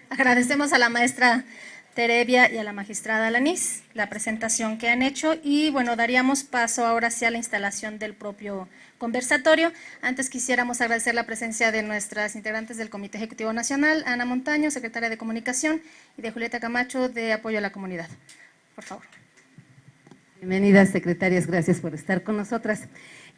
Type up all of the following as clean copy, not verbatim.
Agradecemos a la maestra Terevia y a la magistrada Alanís la presentación que han hecho y bueno, daríamos paso ahora sí a la instalación del propio conversatorio. Antes quisiéramos agradecer la presencia de nuestras integrantes del Comité Ejecutivo Nacional, Ana Montaño, secretaria de Comunicación, y de Julieta Camacho, de Apoyo a la Comunidad. Por favor. Bienvenidas, secretarias, gracias por estar con nosotras.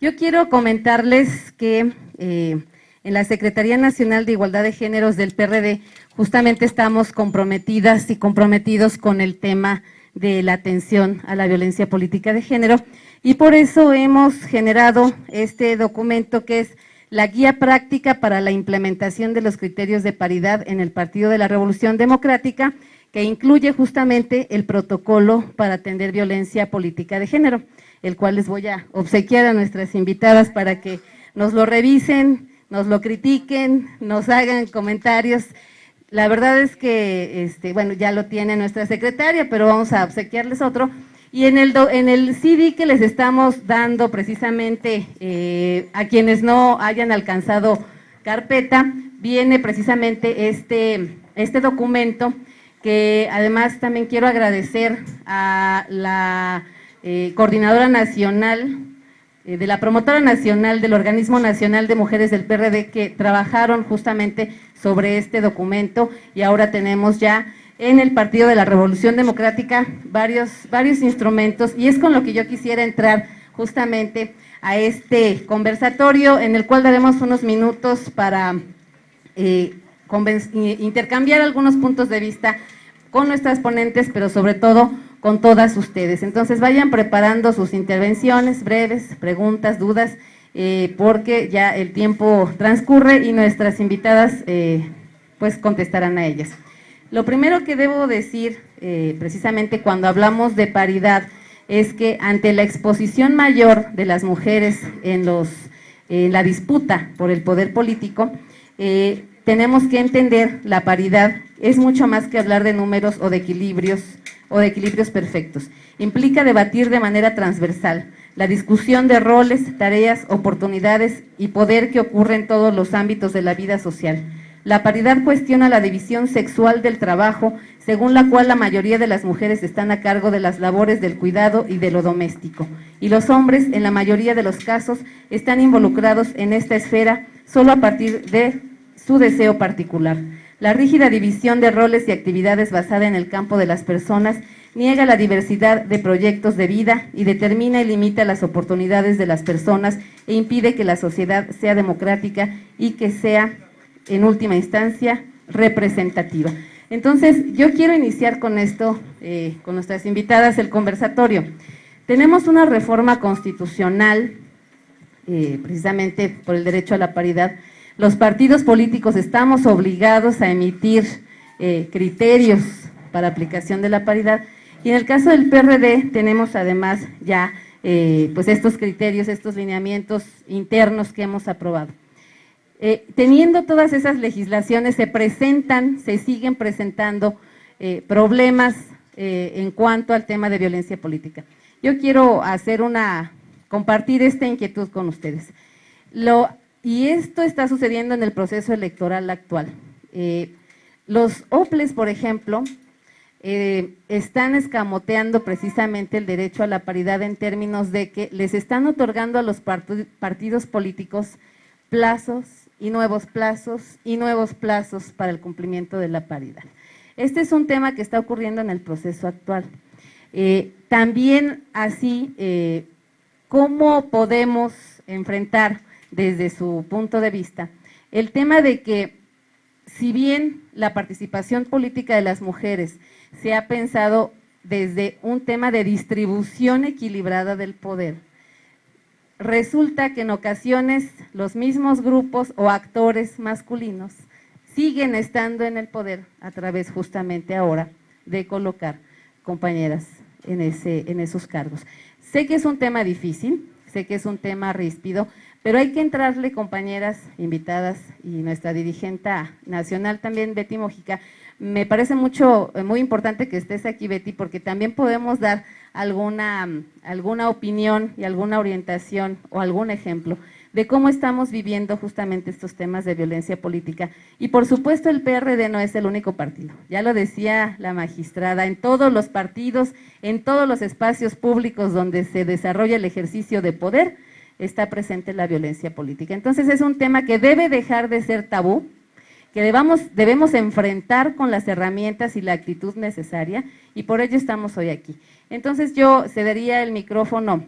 Yo quiero comentarles que en la Secretaría Nacional de Igualdad de Géneros del PRD justamente estamos comprometidas y comprometidos con el tema de la atención a la violencia política de género y por eso hemos generado este documento que es la guía práctica para la implementación de los criterios de paridad en el Partido de la Revolución Democrática, que incluye justamente el protocolo para atender violencia política de género, el cual les voy a obsequiar a nuestras invitadas para que nos lo revisen, nos lo critiquen, nos hagan comentarios. La verdad es que, bueno, ya lo tiene nuestra secretaria, pero vamos a obsequiarles otro. Y en el CD que les estamos dando precisamente a quienes no hayan alcanzado carpeta, viene precisamente este documento, que además también quiero agradecer a la coordinadora nacional, de la promotora nacional del Organismo Nacional de Mujeres del PRD, que trabajaron justamente sobre este documento y ahora tenemos ya en el Partido de la Revolución Democrática varios instrumentos, y es con lo que yo quisiera entrar justamente a este conversatorio, en el cual daremos unos minutos para intercambiar algunos puntos de vista con nuestras ponentes, pero sobre todo con todas ustedes. Entonces vayan preparando sus intervenciones breves, preguntas, dudas, porque ya el tiempo transcurre y nuestras invitadas pues contestarán a ellas. Lo primero que debo decir, precisamente cuando hablamos de paridad, es que ante la exposición mayor de las mujeres en la disputa por el poder político, tenemos que entender la paridad es mucho más que hablar de números o de equilibrios perfectos. Implica debatir de manera transversal la discusión de roles, tareas, oportunidades y poder que ocurre en todos los ámbitos de la vida social. La paridad cuestiona la división sexual del trabajo, según la cual la mayoría de las mujeres están a cargo de las labores del cuidado y de lo doméstico, y los hombres, en la mayoría de los casos, están involucrados en esta esfera solo a partir de su deseo particular. La rígida división de roles y actividades basada en el campo de las personas niega la diversidad de proyectos de vida y determina y limita las oportunidades de las personas e impide que la sociedad sea democrática y que sea, en última instancia, representativa. Entonces, yo quiero iniciar con esto, con nuestras invitadas, el conversatorio. Tenemos una reforma constitucional, precisamente por el derecho a la paridad. Los partidos políticos estamos obligados a emitir criterios para aplicación de la paridad, y en el caso del PRD tenemos además ya pues estos criterios, estos lineamientos internos que hemos aprobado. Teniendo todas esas legislaciones, se siguen presentando problemas en cuanto al tema de violencia política. Yo quiero compartir esta inquietud con ustedes. Y esto está sucediendo en el proceso electoral actual. Los OPLES, por ejemplo, están escamoteando precisamente el derecho a la paridad en términos de que les están otorgando a los partidos políticos plazos y nuevos plazos para el cumplimiento de la paridad. Este es un tema que está ocurriendo en el proceso actual. También así, ¿cómo podemos enfrentar desde su punto de vista el tema de que, si bien la participación política de las mujeres se ha pensado desde un tema de distribución equilibrada del poder, resulta que en ocasiones los mismos grupos o actores masculinos siguen estando en el poder a través justamente ahora de colocar compañeras en esos cargos? Sé que es un tema difícil, sé que es un tema ríspido, pero hay que entrarle, compañeras invitadas y nuestra dirigente nacional también, Betty Mojica. Me parece muy importante que estés aquí, Betty, porque también podemos dar alguna opinión y alguna orientación o algún ejemplo de cómo estamos viviendo justamente estos temas de violencia política. Y por supuesto el PRD no es el único partido, ya lo decía la magistrada, en todos los partidos, en todos los espacios públicos donde se desarrolla el ejercicio de poder, está presente la violencia política. Entonces es un tema que debe dejar de ser tabú, que debemos enfrentar con las herramientas y la actitud necesaria, y por ello estamos hoy aquí. Entonces yo cedería el micrófono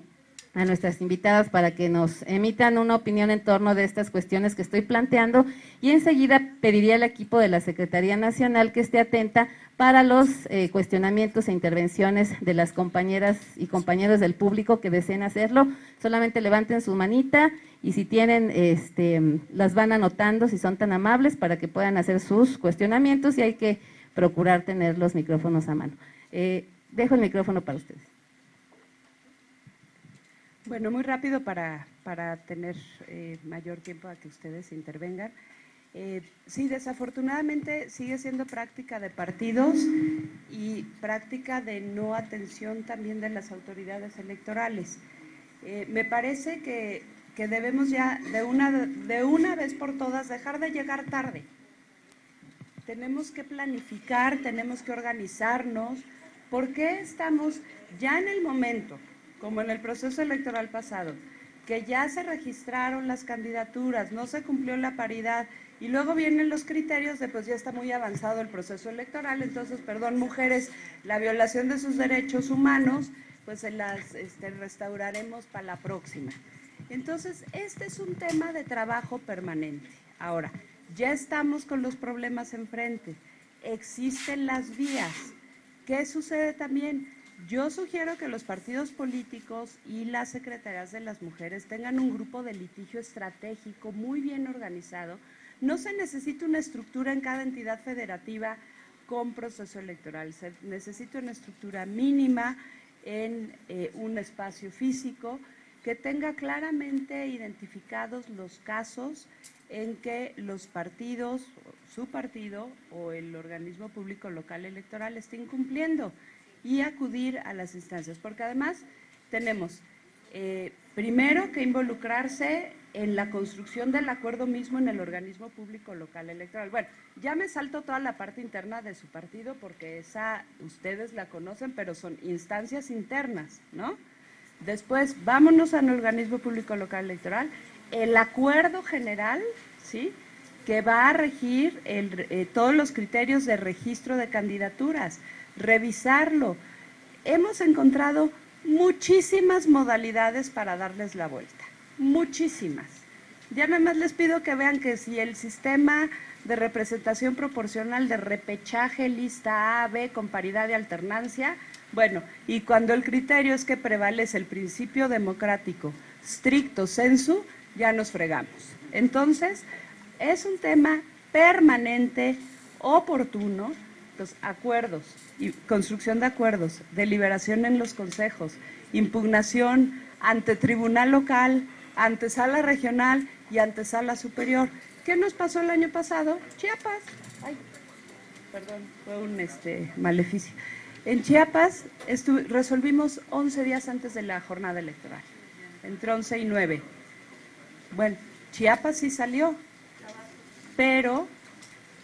a nuestras invitadas para que nos emitan una opinión en torno de estas cuestiones que estoy planteando, y enseguida pediría al equipo de la Secretaría Nacional que esté atenta para los cuestionamientos e intervenciones de las compañeras y compañeros del público que deseen hacerlo. Solamente levanten su manita y si tienen, las van anotando si son tan amables para que puedan hacer sus cuestionamientos, y hay que procurar tener los micrófonos a mano. Dejo el micrófono para ustedes. Bueno, muy rápido para tener mayor tiempo a que ustedes intervengan. Sí, desafortunadamente sigue siendo práctica de partidos y práctica de no atención también de las autoridades electorales. Me parece que debemos ya de una vez por todas dejar de llegar tarde. Tenemos que planificar, tenemos que organizarnos, porque estamos ya en el momento, como en el proceso electoral pasado, que ya se registraron las candidaturas, no se cumplió la paridad, y luego vienen los criterios de pues ya está muy avanzado el proceso electoral, entonces, perdón, mujeres, la violación de sus derechos humanos, pues se las restauraremos para la próxima. Entonces, este es un tema de trabajo permanente. Ahora, ya estamos con los problemas enfrente, existen las vías. ¿Qué sucede también? Yo sugiero que los partidos políticos y las secretarías de las mujeres tengan un grupo de litigio estratégico muy bien organizado. No se necesita una estructura en cada entidad federativa con proceso electoral, se necesita una estructura mínima en un espacio físico que tenga claramente identificados los casos en que los partidos, su partido o el organismo público local electoral esté incumpliendo, y acudir a las instancias, porque además tenemos primero que involucrarse en la construcción del acuerdo mismo en el organismo público local electoral. Bueno, ya me salto toda la parte interna de su partido porque esa ustedes la conocen, pero son instancias internas, ¿no? Después, vámonos al organismo público local electoral, el acuerdo general, ¿sí?, que va a regir todos los criterios de registro de candidaturas, revisarlo. Hemos encontrado muchísimas modalidades para darles la vuelta, muchísimas. Ya nada más les pido que vean que si el sistema de representación proporcional de repechaje, lista A, B, con paridad de alternancia, bueno, y cuando el criterio es que prevalece el principio democrático stricto sensu, ya nos fregamos. Entonces, es un tema permanente, oportuno, los acuerdos, y construcción de acuerdos, deliberación en los consejos, impugnación ante tribunal local, ante sala regional y ante sala superior. ¿Qué nos pasó el año pasado? Chiapas. Ay, perdón, fue un maleficio. En Chiapas resolvimos 11 días antes de la jornada electoral, entre 11 y 9. Bueno, Chiapas sí salió, pero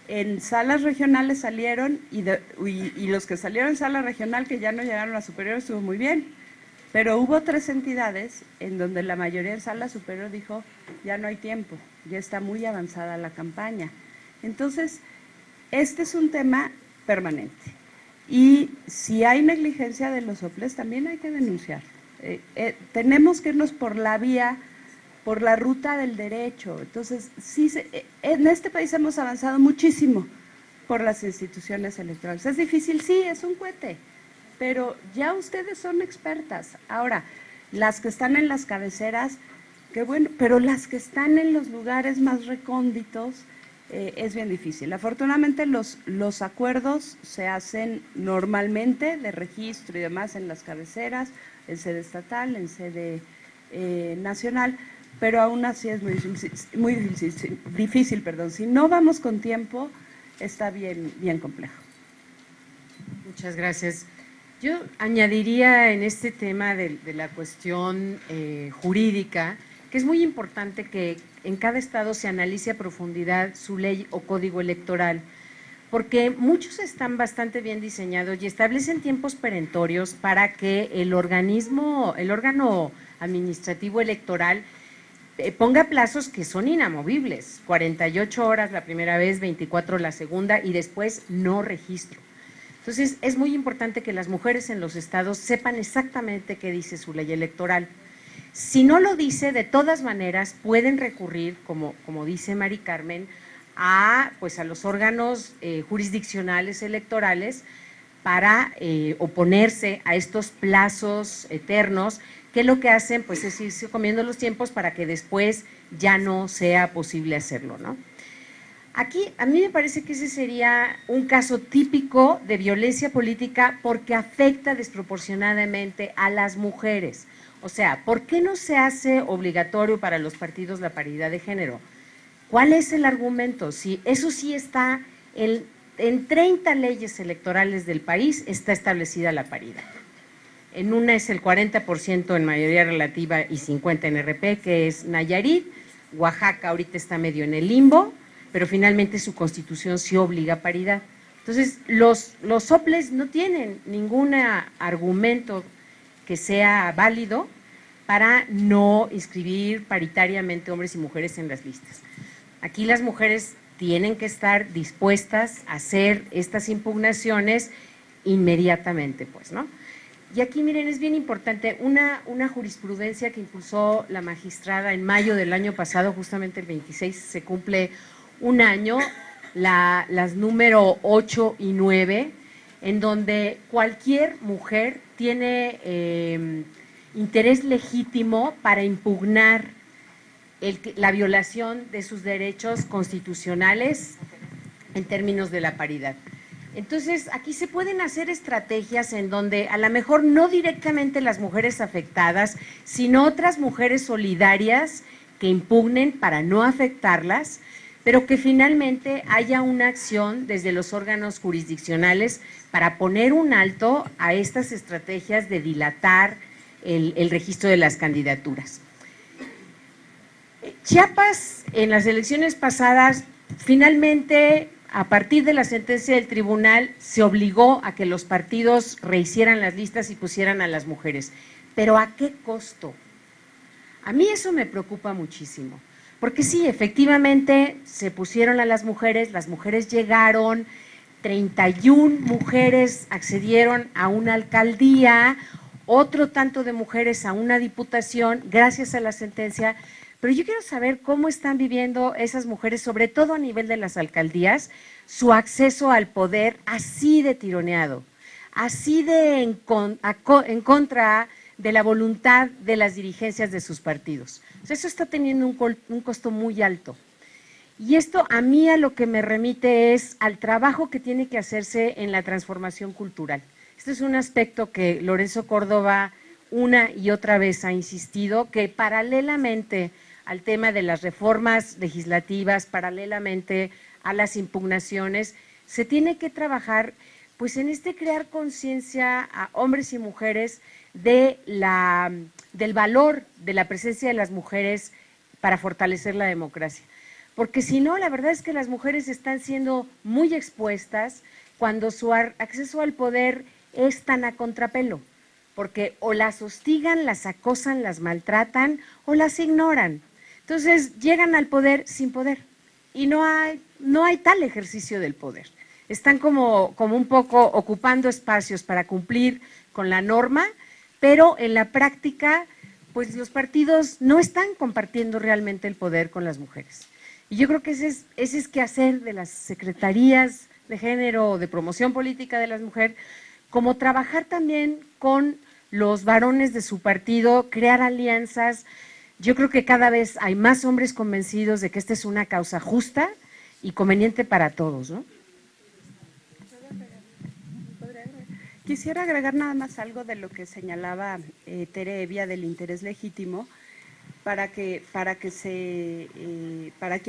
en salas regionales salieron y los que salieron en sala regional que ya no llegaron a superior estuvo muy bien, pero hubo 3 entidades en donde la mayoría en sala superior dijo ya no hay tiempo, ya está muy avanzada la campaña. Entonces, este es un tema permanente y si hay negligencia de los soples también hay que denunciar. Tenemos que irnos por la vía, por la ruta del derecho. Entonces, sí, en este país hemos avanzado muchísimo por las instituciones electorales. ¿Es difícil? Sí, es un cohete, pero ya ustedes son expertas. Ahora, las que están en las cabeceras, qué bueno, pero las que están en los lugares más recónditos, es bien difícil. Afortunadamente, los acuerdos se hacen normalmente de registro y demás en las cabeceras, en sede estatal, en sede nacional, pero aún así es muy difícil. Si no vamos con tiempo, está bien complejo. Muchas gracias. Yo añadiría en este tema de la cuestión jurídica que es muy importante que en cada estado se analice a profundidad su ley o código electoral, porque muchos están bastante bien diseñados y establecen tiempos perentorios para que el órgano administrativo electoral ponga plazos que son inamovibles, 48 horas la primera vez, 24 la segunda y después no registro. Entonces, es muy importante que las mujeres en los estados sepan exactamente qué dice su ley electoral. Si no lo dice, de todas maneras pueden recurrir, como dice Mari Carmen, a los órganos jurisdiccionales electorales para oponerse a estos plazos eternos, que lo que hacen pues es irse comiendo los tiempos para que después ya no sea posible hacerlo, ¿no? Aquí a mí me parece que ese sería un caso típico de violencia política porque afecta desproporcionadamente a las mujeres. O sea, ¿por qué no se hace obligatorio para los partidos la paridad de género? ¿Cuál es el argumento? Si eso sí está en 30 leyes electorales del país, está establecida la paridad. En una es el 40% en mayoría relativa y 50% en RP, que es Nayarit. Oaxaca ahorita está medio en el limbo, pero finalmente su constitución sí obliga a paridad. Entonces, los soples no tienen ningún argumento que sea válido para no inscribir paritariamente hombres y mujeres en las listas. Aquí las mujeres tienen que estar dispuestas a hacer estas impugnaciones inmediatamente, pues, ¿no? Y aquí, miren, es bien importante, una jurisprudencia que impulsó la magistrada en mayo del año pasado, justamente el 26, se cumple un año, las número 8 y 9, en donde cualquier mujer tiene interés legítimo para impugnar la violación de sus derechos constitucionales en términos de la paridad. Entonces, aquí se pueden hacer estrategias en donde a lo mejor no directamente las mujeres afectadas, sino otras mujeres solidarias que impugnen para no afectarlas, pero que finalmente haya una acción desde los órganos jurisdiccionales para poner un alto a estas estrategias de dilatar el registro de las candidaturas. Chiapas, en las elecciones pasadas, finalmente, a partir de la sentencia del tribunal, se obligó a que los partidos rehicieran las listas y pusieran a las mujeres. ¿Pero a qué costo? A mí eso me preocupa muchísimo, porque sí, efectivamente, se pusieron a las mujeres llegaron, 31 mujeres accedieron a una alcaldía, otro tanto de mujeres a una diputación, gracias a la sentencia. Pero yo quiero saber cómo están viviendo esas mujeres, sobre todo a nivel de las alcaldías, su acceso al poder así de tironeado, así de en contra de la voluntad de las dirigencias de sus partidos. O sea, eso está teniendo un costo muy alto. Y esto a mí a lo que me remite es al trabajo que tiene que hacerse en la transformación cultural. Este es un aspecto que Lorenzo Córdoba una y otra vez ha insistido, que paralelamente al tema de las reformas legislativas, paralelamente a las impugnaciones, se tiene que trabajar pues en crear conciencia a hombres y mujeres del valor de la presencia de las mujeres para fortalecer la democracia. Porque si no, la verdad es que las mujeres están siendo muy expuestas cuando su acceso al poder es tan a contrapelo, porque o las hostigan, las acosan, las maltratan o las ignoran. Entonces llegan al poder sin poder y no hay tal ejercicio del poder. Están como un poco ocupando espacios para cumplir con la norma, pero en la práctica pues los partidos no están compartiendo realmente el poder con las mujeres. Y yo creo que ese es quehacer de las secretarías de género o de promoción política de las mujeres, como trabajar también con los varones de su partido, crear alianzas. Yo creo que cada vez hay más hombres convencidos de que esta es una causa justa y conveniente para todos, ¿no? Quisiera agregar nada más algo de lo que señalaba Tere Evia del interés legítimo, para quien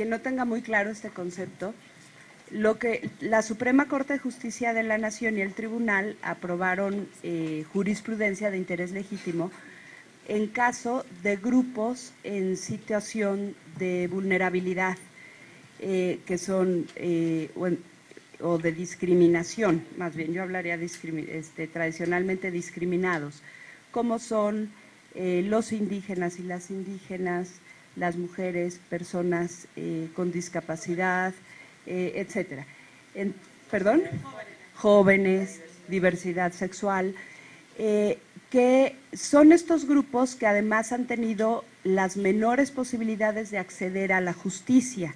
no tenga muy claro este concepto. Lo que la Suprema Corte de Justicia de la Nación y el Tribunal aprobaron jurisprudencia de interés legítimo en caso de grupos en situación de vulnerabilidad, que son, o de discriminación, más bien, yo hablaría tradicionalmente discriminados, como son los indígenas y las indígenas, las mujeres, personas con discapacidad, etcétera. ¿Perdón? Jóvenes, diversidad sexual, que son estos grupos que además han tenido las menores posibilidades de acceder a la justicia.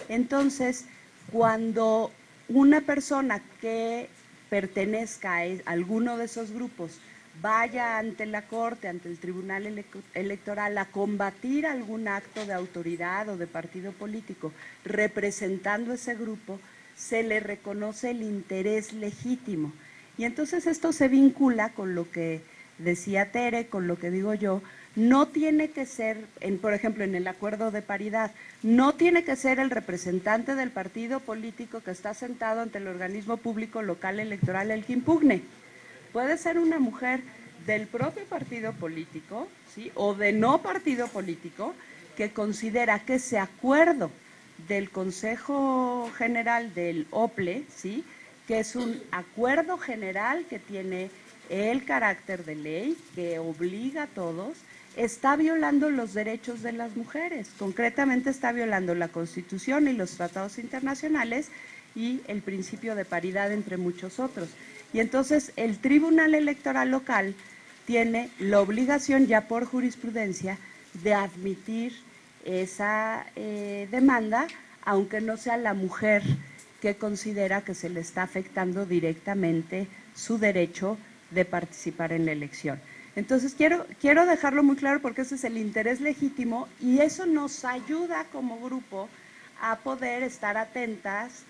Entonces, cuando una persona que pertenezca a alguno de esos grupos vaya ante la Corte, ante el Tribunal Electoral a combatir algún acto de autoridad o de partido político representando ese grupo, se le reconoce el interés legítimo. Y entonces esto se vincula con lo que decía Tere, con lo que digo yo, no tiene que ser, por ejemplo, en el acuerdo de paridad, no tiene que ser el representante del partido político que está sentado ante el organismo público local electoral el que impugne. Puede ser una mujer del propio partido político, ¿sí?, o de no partido político, que considera que ese acuerdo del Consejo General del OPLE, ¿sí?, que es un acuerdo general que tiene el carácter de ley, que obliga a todos, está violando los derechos de las mujeres. Concretamente está violando la Constitución y los tratados internacionales y el principio de paridad, entre muchos otros. Y entonces el Tribunal Electoral local tiene la obligación, ya por jurisprudencia, de admitir esa demanda, aunque no sea la mujer que considera que se le está afectando directamente su derecho de participar en la elección. Entonces quiero dejarlo muy claro porque ese es el interés legítimo y eso nos ayuda como grupo a poder estar atentas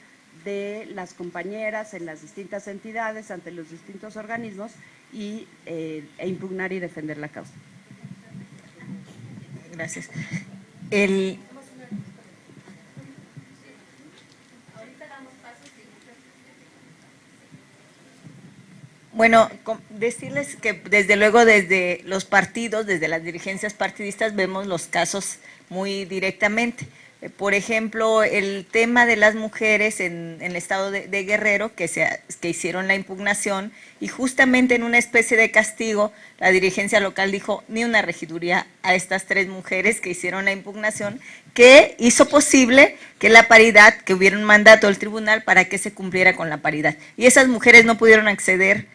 de las compañeras en las distintas entidades, ante los distintos organismos e impugnar y defender la causa. Gracias. Bueno, decirles que desde luego desde los partidos, desde las dirigencias partidistas vemos los casos muy directamente. Por ejemplo, el tema de las mujeres en el estado de Guerrero, que hicieron la impugnación, y justamente en una especie de castigo, la dirigencia local dijo, ni una regiduría a estas 3 mujeres que hicieron la impugnación, que hizo posible que la paridad, que hubiera un mandato del tribunal para que se cumpliera con la paridad. Y esas mujeres no pudieron acceder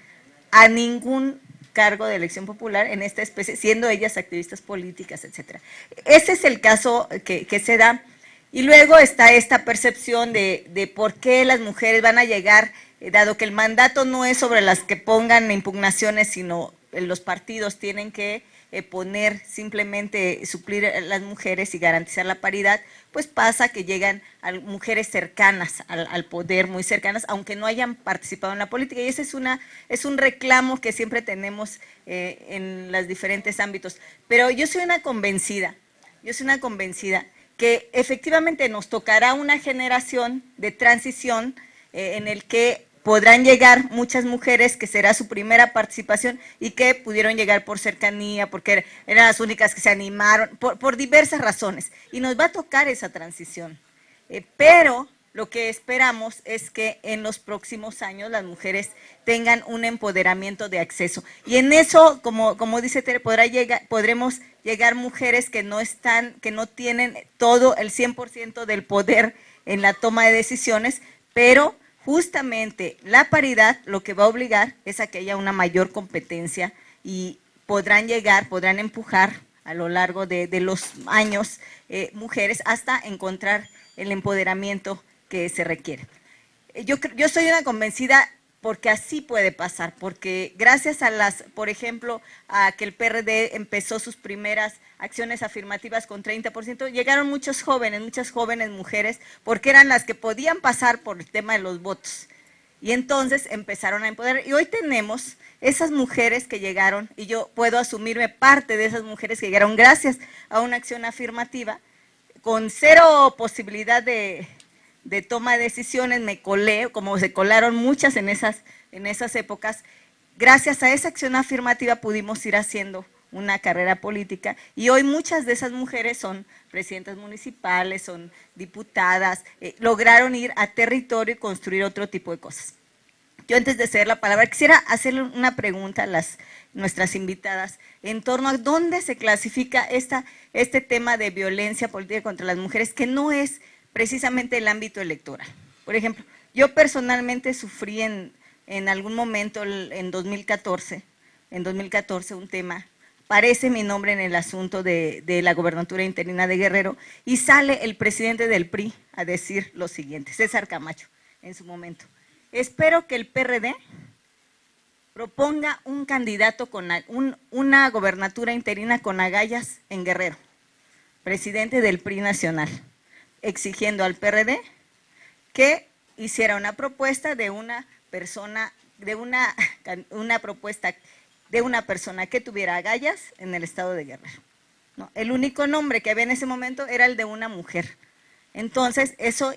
a ningún cargo de elección popular en esta especie, siendo ellas activistas políticas, etcétera. Ese es el caso que se da. Y luego está esta percepción de por qué las mujeres van a llegar, dado que el mandato no es sobre las que pongan impugnaciones, sino los partidos tienen que poner simplemente suplir a las mujeres y garantizar la paridad, pues pasa que llegan a mujeres cercanas al poder, muy cercanas, aunque no hayan participado en la política. Y ese es un reclamo que siempre tenemos en los diferentes ámbitos. Pero yo soy una convencida que efectivamente nos tocará una generación de transición en el que podrán llegar muchas mujeres que será su primera participación y que pudieron llegar por cercanía, porque eran las únicas que se animaron, por diversas razones. Y nos va a tocar esa transición. Pero lo que esperamos es que en los próximos años las mujeres tengan un empoderamiento de acceso. Y en eso, como dice Tere, podremos llegar mujeres que no tienen todo el 100% del poder en la toma de decisiones, pero justamente la paridad lo que va a obligar es a que haya una mayor competencia y podrán empujar a lo largo de los años mujeres hasta encontrar el empoderamiento que se requiere. Yo soy una convencida porque así puede pasar, porque gracias por ejemplo, a que el PRD empezó sus primeras acciones afirmativas con 30%, llegaron muchas jóvenes mujeres, porque eran las que podían pasar por el tema de los votos. Y entonces empezaron a empoderar. Y hoy tenemos esas mujeres que llegaron, y yo puedo asumirme parte de esas mujeres que llegaron gracias a una acción afirmativa, con cero posibilidad de toma de decisiones, me colé, como se colaron muchas en esas épocas. Gracias a esa acción afirmativa pudimos ir haciendo una carrera política, y hoy muchas de esas mujeres son presidentas municipales, son diputadas, lograron ir a territorio y construir otro tipo de cosas. Yo antes de ceder la palabra quisiera hacerle una pregunta a nuestras invitadas en torno a dónde se clasifica este tema de violencia política contra las mujeres, que no es precisamente el ámbito electoral. Por ejemplo, yo personalmente sufrí en algún momento, en 2014, un tema, aparece mi nombre en el asunto de la gobernatura interina de Guerrero, y sale el presidente del PRI a decir lo siguiente, César Camacho, en su momento: espero que el PRD proponga un candidato con una gobernatura interina con agallas en Guerrero, presidente del PRI nacional, exigiendo al PRD que hiciera una propuesta de una persona, de una persona que tuviera agallas en el estado de Guerrero, ¿no? El único nombre que había en ese momento era el de una mujer. Entonces, eso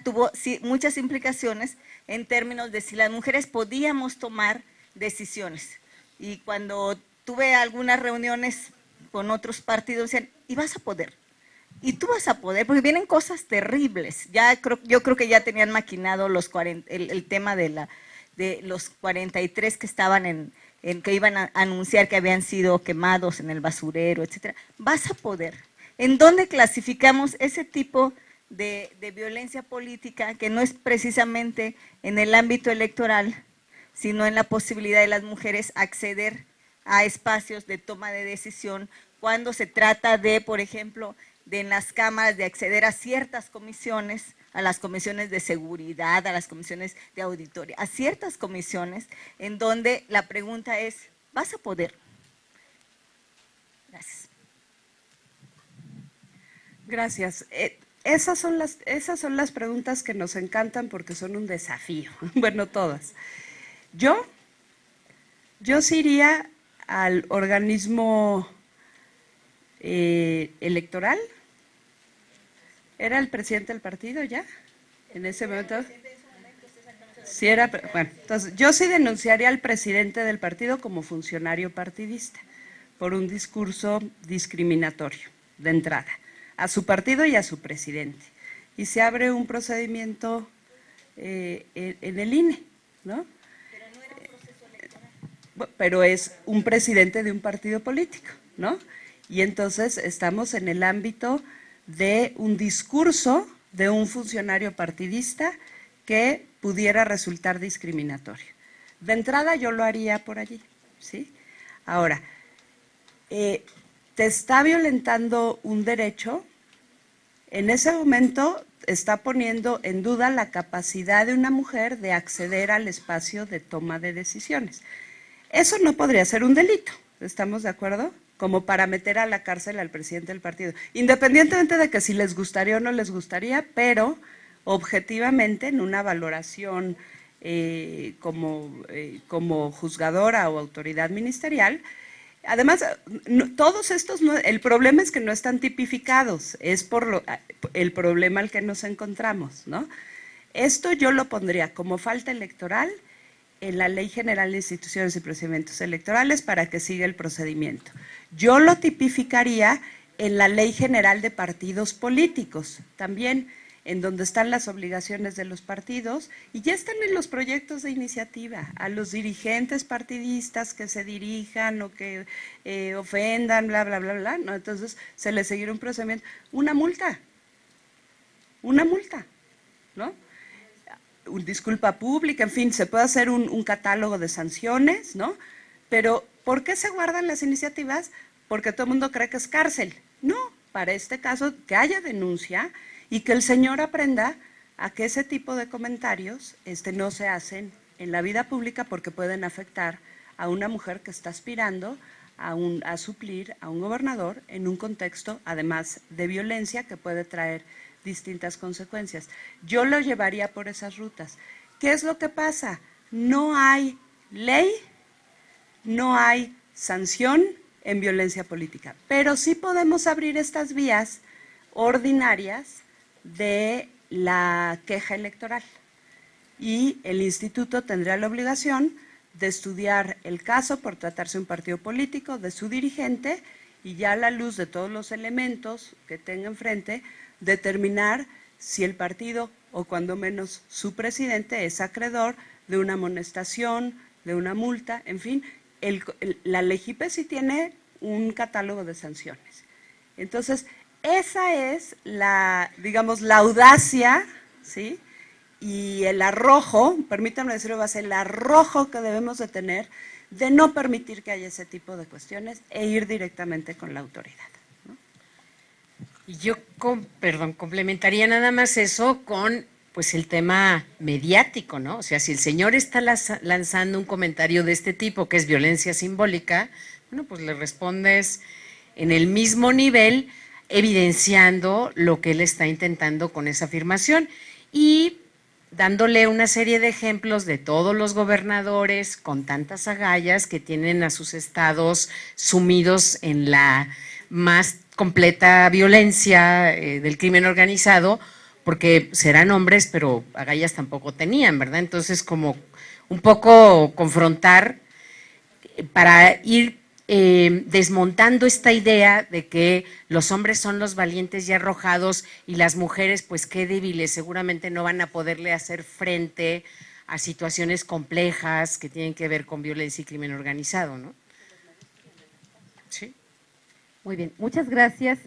tuvo muchas implicaciones en términos de si las mujeres podíamos tomar decisiones. Y cuando tuve algunas reuniones con otros partidos, decían, ¿y vas a poder? Y tú vas a poder, porque vienen cosas terribles. Yo creo que ya tenían maquinado el tema de los 43 que estaban que iban a anunciar que habían sido quemados en el basurero, etcétera. Vas a poder. ¿En dónde clasificamos ese tipo de violencia política que no es precisamente en el ámbito electoral, sino en la posibilidad de las mujeres acceder a espacios de toma de decisión cuando se trata de, por ejemplo, en las cámaras de acceder a ciertas comisiones, a las comisiones de seguridad, a las comisiones de auditoría, a ciertas comisiones en donde la pregunta es, ¿vas a poder? Gracias. Gracias. Esas son las preguntas que nos encantan porque son un desafío. Bueno, todas. Yo sí iría al organismo electoral. ¿Era el presidente del partido ya? En ese momento. Sí era, bueno, entonces yo sí denunciaría al presidente del partido como funcionario partidista por un discurso discriminatorio de entrada a su partido y a su presidente. Y se abre un procedimiento en el INE, ¿no? Pero no era un proceso electoral. Pero es un presidente de un partido político, ¿no? Y entonces estamos en el ámbito de un discurso de un funcionario partidista que pudiera resultar discriminatorio. De entrada yo lo haría por allí, ¿sí? Ahora, te está violentando un derecho, en ese momento está poniendo en duda la capacidad de una mujer de acceder al espacio de toma de decisiones. Eso no podría ser un delito, ¿estamos de acuerdo? Como para meter a la cárcel al presidente del partido, independientemente de que si les gustaría o no les gustaría, pero objetivamente en una valoración como juzgadora o autoridad ministerial. Además, todos estos, el problema es que no están tipificados, es el problema al que nos encontramos, ¿no? Esto yo lo pondría como falta electoral en la Ley General de Instituciones y Procedimientos Electorales para que siga el procedimiento. Yo lo tipificaría en la Ley General de Partidos Políticos, también en donde están las obligaciones de los partidos y ya están en los proyectos de iniciativa, a los dirigentes partidistas que se dirijan o que ofendan, bla, bla, bla, bla, ¿no? Entonces se les seguirá un procedimiento, una multa, ¿no? Disculpa pública, en fin, se puede hacer un catálogo de sanciones, ¿no? Pero, ¿por qué se guardan las iniciativas? Porque todo el mundo cree que es cárcel. No, para este caso, que haya denuncia y que el señor aprenda a que ese tipo de comentarios no se hacen en la vida pública porque pueden afectar a una mujer que está aspirando a suplir a un gobernador en un contexto, además de violencia, que puede traer distintas consecuencias. Yo lo llevaría por esas rutas. ¿Qué es lo que pasa? No hay ley, no hay sanción en violencia política, pero sí podemos abrir estas vías ordinarias de la queja electoral y el instituto tendría la obligación de estudiar el caso por tratarse de un partido político, de su dirigente, y ya a la luz de todos los elementos que tenga enfrente, determinar si el partido, o cuando menos su presidente, es acreedor de una amonestación, de una multa, en fin, la LEGIPE sí tiene un catálogo de sanciones. Entonces, esa es digamos, la audacia, ¿sí?, y el arrojo, permítanme decirlo, va a ser el arrojo que debemos de tener de no permitir que haya ese tipo de cuestiones e ir directamente con la autoridad, ¿no? Y yo, complementaría nada más eso con pues el tema mediático, ¿no? O sea, si el señor está lanzando un comentario de este tipo, que es violencia simbólica, bueno, pues le respondes en el mismo nivel, evidenciando lo que él está intentando con esa afirmación y dándole una serie de ejemplos de todos los gobernadores con tantas agallas que tienen a sus estados sumidos en la más completa violencia del crimen organizado, porque serán hombres, pero agallas tampoco tenían, ¿verdad? Entonces, como un poco confrontar para ir desmontando esta idea de que los hombres son los valientes y arrojados y las mujeres pues qué débiles, seguramente no van a poderle hacer frente a situaciones complejas que tienen que ver con violencia y crimen organizado, ¿no? Sí. Muy bien, muchas gracias.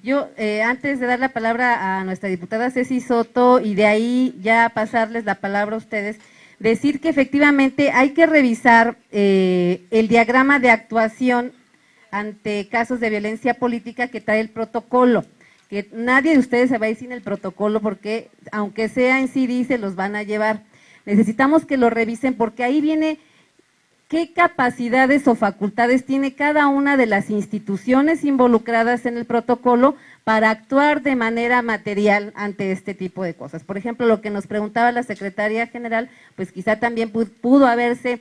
Yo, antes de dar la palabra a nuestra diputada Ceci Soto y de ahí ya pasarles la palabra a ustedes, decir que efectivamente hay que revisar el diagrama de actuación ante casos de violencia política que trae el protocolo, que nadie de ustedes se va a ir sin el protocolo porque aunque sea en CD se los van a llevar. Necesitamos que lo revisen porque ahí viene qué capacidades o facultades tiene cada una de las instituciones involucradas en el protocolo para actuar de manera material ante este tipo de cosas. Por ejemplo, lo que nos preguntaba la secretaria general, pues quizá también pudo haberse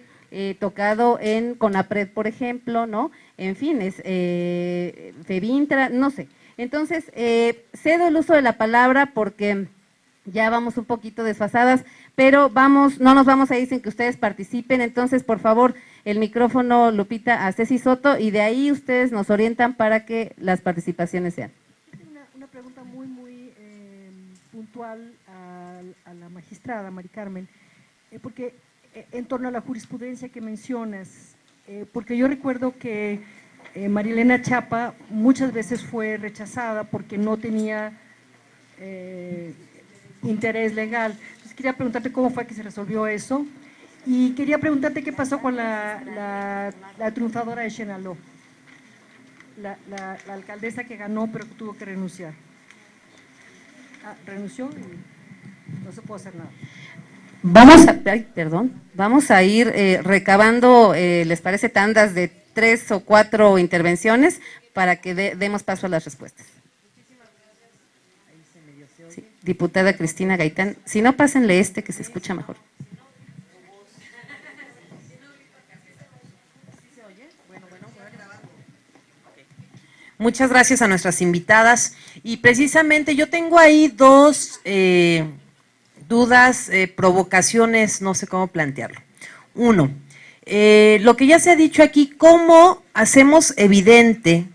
tocado en CONAPRED, por ejemplo, ¿no? En fin, FEBINTRA, no sé. Entonces, cedo el uso de la palabra porque ya vamos un poquito desfasadas, pero no nos vamos a ir sin que ustedes participen. Entonces, por favor, el micrófono, Lupita, a Ceci Soto, y de ahí ustedes nos orientan para que las participaciones sean. Una pregunta muy puntual a la magistrada Mari Carmen, porque en torno a la jurisprudencia que mencionas, porque yo recuerdo que Marilena Chapa muchas veces fue rechazada porque no tenía interés legal. Entonces quería preguntarte cómo fue que se resolvió eso y quería preguntarte qué pasó con la triunfadora de Chenaló, la alcaldesa que ganó pero que tuvo que renunciar. Renunció y no se puede hacer nada. Vamos a ir recabando, ¿les parece tandas de 3 o 4 intervenciones para que demos paso a las respuestas? Sí, diputada Cristina Gaitán, si no, pásenle que se escucha mejor. Muchas gracias a nuestras invitadas y precisamente yo tengo ahí dos dudas, provocaciones, no sé cómo plantearlo. Uno, lo que ya se ha dicho aquí, ¿cómo hacemos evidente,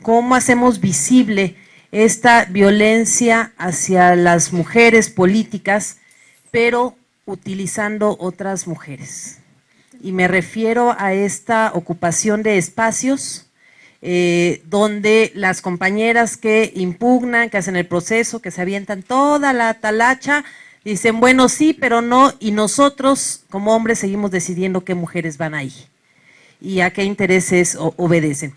cómo hacemos visible esta violencia hacia las mujeres políticas, pero utilizando otras mujeres? Y me refiero a esta ocupación de espacios donde las compañeras que impugnan, que hacen el proceso, que se avientan toda la talacha, dicen, bueno, sí, pero no, y nosotros como hombres seguimos decidiendo qué mujeres van ahí y a qué intereses obedecen.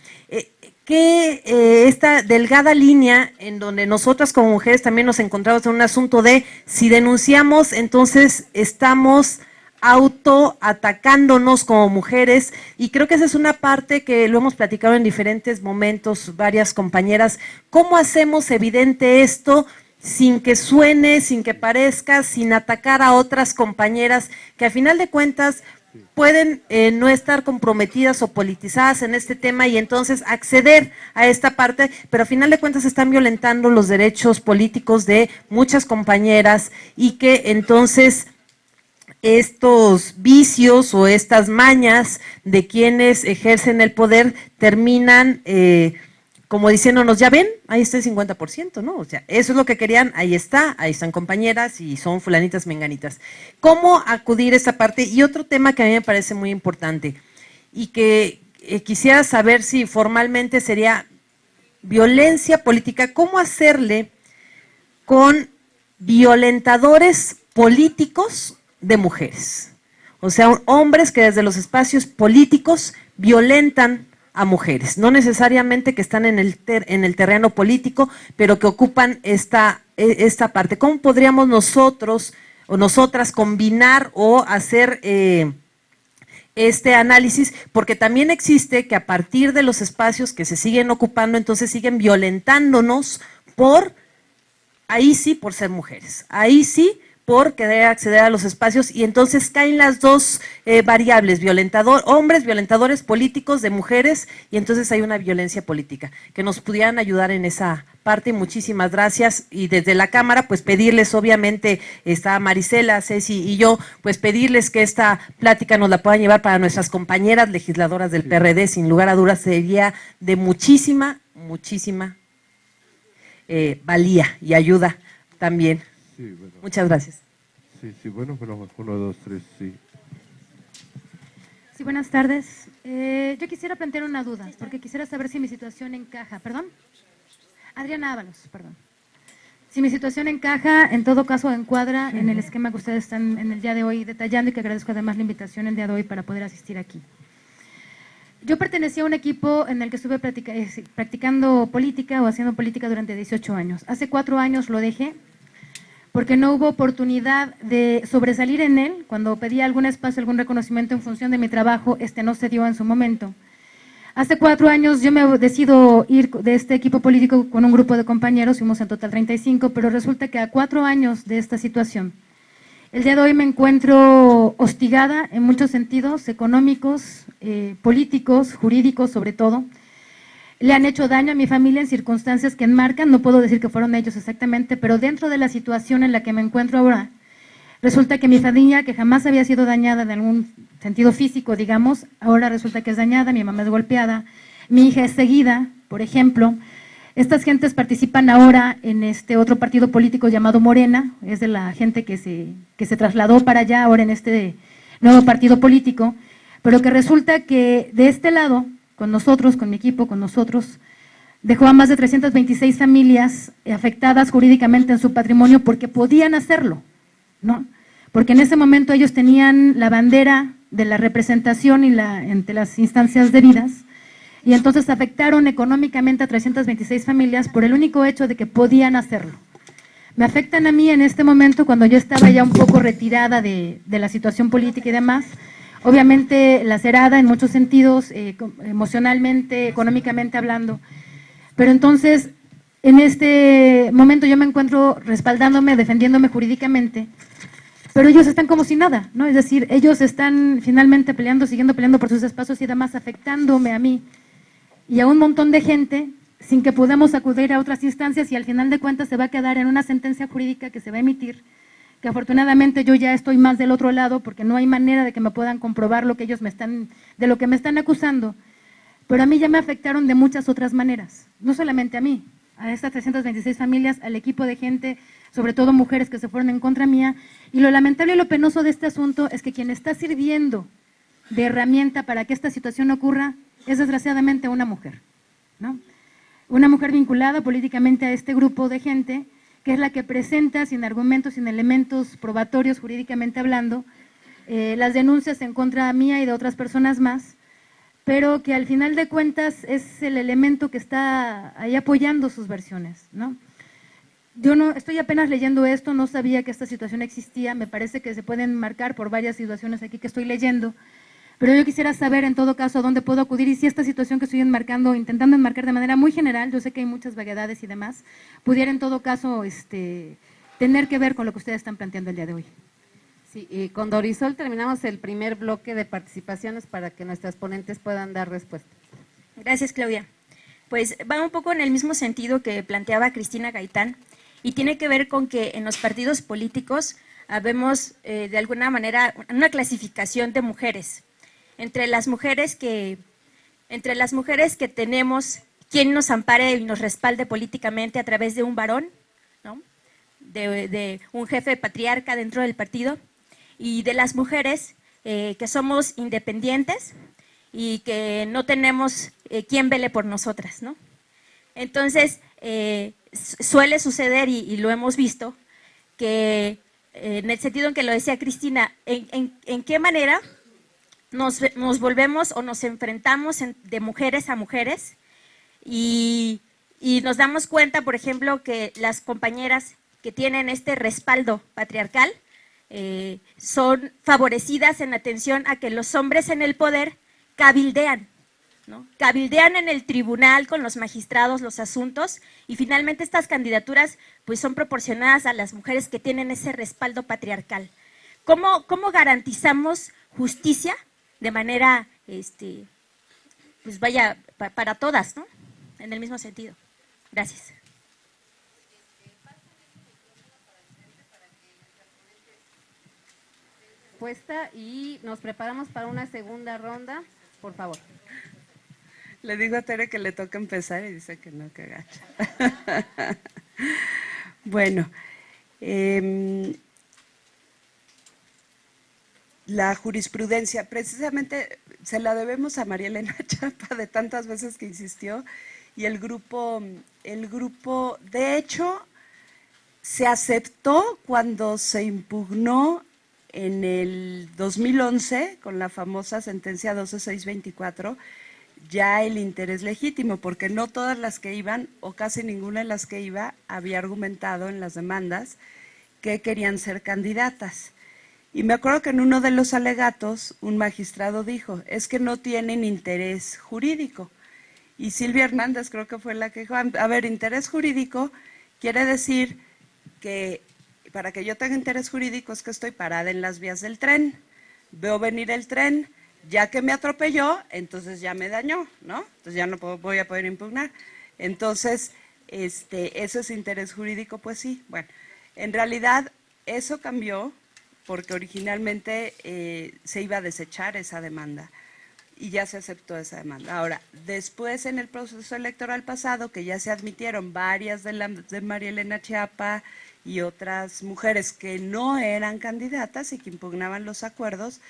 Esta delgada línea en donde nosotras como mujeres también nos encontramos en un asunto de si denunciamos, entonces estamos autoatacándonos como mujeres, y creo que esa es una parte que lo hemos platicado en diferentes momentos, varias compañeras, ¿cómo hacemos evidente esto sin que suene, sin que parezca, sin atacar a otras compañeras que a final de cuentas pueden no estar comprometidas o politizadas en este tema y entonces acceder a esta parte, pero a final de cuentas están violentando los derechos políticos de muchas compañeras y que entonces estos vicios o estas mañas de quienes ejercen el poder terminan como diciéndonos, ya ven, ahí está el 50%, ¿no? O sea, eso es lo que querían, ahí están compañeras y son fulanitas menganitas. ¿Cómo acudir a esta parte? Y otro tema que a mí me parece muy importante y que quisiera saber si formalmente sería violencia política, ¿cómo hacerle con violentadores políticos de mujeres? O sea, hombres que desde los espacios políticos violentan a mujeres, no necesariamente que están en el terreno político, pero que ocupan esta parte. ¿Cómo podríamos nosotros o nosotras combinar o hacer este análisis? Porque también existe que a partir de los espacios que se siguen ocupando, entonces siguen violentándonos ahí sí por ser mujeres, ahí sí por querer acceder a los espacios, y entonces caen las dos variables, hombres violentadores políticos de mujeres, y entonces hay una violencia política, que nos pudieran ayudar en esa parte. Muchísimas gracias, y desde la Cámara, pues pedirles, obviamente, está Marisela, Ceci y yo, pues pedirles que esta plática nos la puedan llevar para nuestras compañeras legisladoras del PRD, sin lugar a dudas sería de muchísima valía y ayuda también. Sí, bueno. Muchas gracias. Sí, bueno, pero 1, 2, 3, sí. Sí, buenas tardes. Yo quisiera plantear una duda, porque quisiera saber si mi situación encaja. ¿Perdón? Adriana Ábalos, perdón. Si mi situación encaja, en todo caso encuadra en el esquema que ustedes están en el día de hoy detallando, y que agradezco además la invitación el día de hoy para poder asistir aquí. Yo pertenecía a un equipo en el que estuve practicando política o haciendo política durante 18 años. Hace 4 años lo dejé, porque no hubo oportunidad de sobresalir en él. Cuando pedía algún espacio, algún reconocimiento en función de mi trabajo, no se dio en su momento. Hace 4 años yo me decido ir de este equipo político con un grupo de compañeros, fuimos en total 35, pero resulta que a 4 años de esta situación, el día de hoy me encuentro hostigada en muchos sentidos, económicos, políticos, jurídicos sobre todo. Le han hecho daño a mi familia en circunstancias que enmarcan, no puedo decir que fueron ellos exactamente, pero dentro de la situación en la que me encuentro ahora, resulta que mi familia, que jamás había sido dañada en algún sentido físico, digamos, ahora resulta que es dañada, mi mamá es golpeada, mi hija es seguida, por ejemplo. Estas gentes participan ahora en este otro partido político llamado Morena, es de la gente que se trasladó para allá ahora en este nuevo partido político, pero que resulta que de este lado, con nosotros, con mi equipo, con nosotros, dejó a más de 326 familias afectadas jurídicamente en su patrimonio porque podían hacerlo, ¿no? Porque en ese momento ellos tenían la bandera de la representación y ante las instancias debidas, y entonces afectaron económicamente a 326 familias por el único hecho de que podían hacerlo. Me afectan a mí en este momento cuando yo estaba ya un poco retirada de la situación política y demás, obviamente lacerada en muchos sentidos, emocionalmente, económicamente hablando, pero entonces en este momento yo me encuentro respaldándome, defendiéndome jurídicamente, pero ellos están como si nada, ¿no? Es decir, ellos están finalmente siguiendo peleando por sus espacios y demás, afectándome a mí y a un montón de gente sin que podamos acudir a otras instancias, y al final de cuentas se va a quedar en una sentencia jurídica que se va a emitir, que afortunadamente yo ya estoy más del otro lado porque no hay manera de que me puedan comprobar lo que ellos de lo que me están acusando, pero a mí ya me afectaron de muchas otras maneras, no solamente a mí, a estas 326 familias, al equipo de gente, sobre todo mujeres que se fueron en contra mía, y lo lamentable y lo penoso de este asunto es que quien está sirviendo de herramienta para que esta situación ocurra es desgraciadamente una mujer, ¿no? Una mujer vinculada políticamente a este grupo de gente, que es la que presenta sin argumentos, sin elementos probatorios jurídicamente hablando, las denuncias en contra mía y de otras personas más, pero que al final de cuentas es el elemento que está ahí apoyando sus versiones, ¿no? Yo no estoy apenas leyendo esto, no sabía que esta situación existía, me parece que se pueden marcar por varias situaciones aquí que estoy leyendo, pero yo quisiera saber en todo caso a dónde puedo acudir y si esta situación que estoy intentando enmarcar de manera muy general, yo sé que hay muchas vaguedades y demás, pudiera en todo caso tener que ver con lo que ustedes están planteando el día de hoy. Sí, y con Dorisol terminamos el primer bloque de participaciones para que nuestras ponentes puedan dar respuesta. Gracias, Claudia. Pues va un poco en el mismo sentido que planteaba Cristina Gaitán, y tiene que ver con que en los partidos políticos habemos de alguna manera una clasificación de mujeres. Entre las mujeres que tenemos quien nos ampare y nos respalde políticamente a través de un varón, ¿no? de un jefe patriarca dentro del partido, y de las mujeres que somos independientes y que no tenemos quien vele por nosotras, ¿no? Entonces, suele suceder, y lo hemos visto, que en el sentido en que lo decía Cristina, ¿en qué manera nos volvemos o nos enfrentamos de mujeres a mujeres? Y nos damos cuenta, por ejemplo, que las compañeras que tienen este respaldo patriarcal son favorecidas en atención a que los hombres en el poder cabildean, ¿no? Cabildean en el tribunal con los magistrados los asuntos, y finalmente estas candidaturas pues son proporcionadas a las mujeres que tienen ese respaldo patriarcal. ¿Cómo garantizamos justicia de manera, pues vaya, para todas, ¿no? En el mismo sentido. Gracias. Puesta y nos preparamos para una segunda ronda, por favor. Le digo a Tere que le toca empezar y dice que no, que gacha. Bueno, la jurisprudencia, precisamente se la debemos a María Elena Chapa de tantas veces que insistió, y el grupo, de hecho, se aceptó cuando se impugnó en el 2011, con la famosa sentencia 12624, ya el interés legítimo, porque no todas las que iban, o casi ninguna de las que iba, había argumentado en las demandas que querían ser candidatas. Y me acuerdo que en uno de los alegatos, un magistrado dijo, es que no tienen interés jurídico. Y Silvia Hernández creo que fue la que dijo, a ver, interés jurídico quiere decir que para que yo tenga interés jurídico es que estoy parada en las vías del tren, veo venir el tren, ya que me atropelló, entonces ya me dañó, ¿no? Entonces ya no voy a poder impugnar. Entonces, eso es interés jurídico, pues sí. Bueno, en realidad eso cambió porque originalmente se iba a desechar esa demanda y ya se aceptó esa demanda. Ahora, después en el proceso electoral pasado, que ya se admitieron varias de María Elena Chapa y otras mujeres que no eran candidatas y que impugnaban los acuerdos,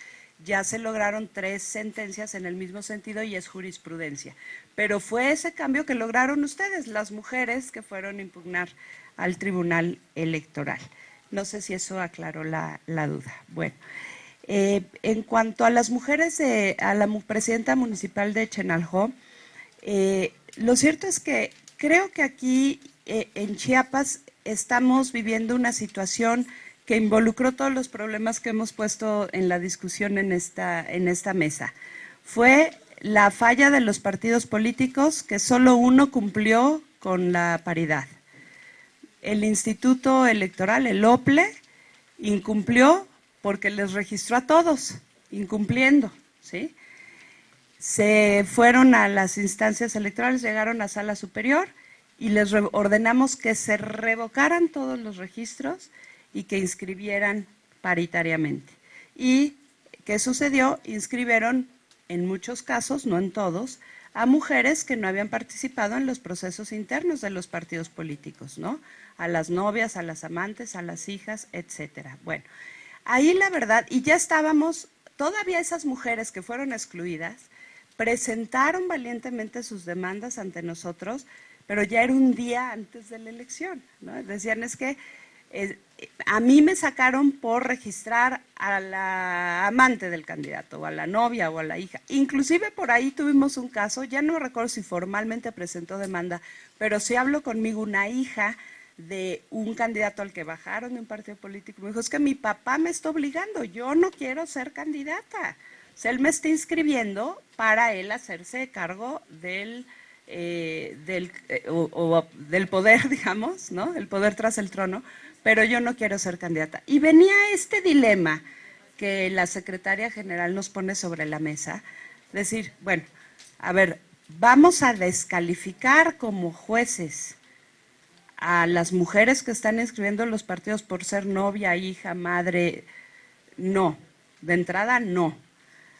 ya se lograron 3 sentencias en el mismo sentido y es jurisprudencia. Pero fue ese cambio que lograron ustedes, las mujeres que fueron a impugnar al Tribunal Electoral. No sé si eso aclaró la duda. Bueno, en cuanto a las mujeres, a la presidenta municipal de Chenalhó, lo cierto es que creo que aquí en Chiapas estamos viviendo una situación que involucró todos los problemas que hemos puesto en la discusión en esta mesa. Fue la falla de los partidos políticos, que solo uno cumplió con la paridad. El Instituto Electoral, el OPLE, incumplió porque les registró a todos, incumpliendo, ¿sí? Se fueron a las instancias electorales, llegaron a Sala Superior y les ordenamos que se revocaran todos los registros y que inscribieran paritariamente. ¿Y qué sucedió? Inscribieron, en muchos casos, no en todos, a mujeres que no habían participado en los procesos internos de los partidos políticos, ¿no? A las novias, a las amantes, a las hijas, etcétera. Bueno, ahí la verdad, y ya estábamos, todavía esas mujeres que fueron excluidas, presentaron valientemente sus demandas ante nosotros, pero ya era un día antes de la elección, ¿no? Decían, es que a mí me sacaron por registrar a la amante del candidato, o a la novia, o a la hija. Inclusive por ahí tuvimos un caso, ya no recuerdo si formalmente presentó demanda, pero sí habló conmigo una hija de un candidato al que bajaron de un partido político. Me dijo, es que mi papá me está obligando, yo no quiero ser candidata. O sea, él me está inscribiendo para él hacerse cargo del poder, digamos, ¿no? El poder tras el trono, pero yo no quiero ser candidata. Y venía este dilema que la secretaria general nos pone sobre la mesa, decir, bueno, a ver, vamos a descalificar como jueces a las mujeres que están inscribiendo en los partidos por ser novia, hija, madre, no, de entrada no.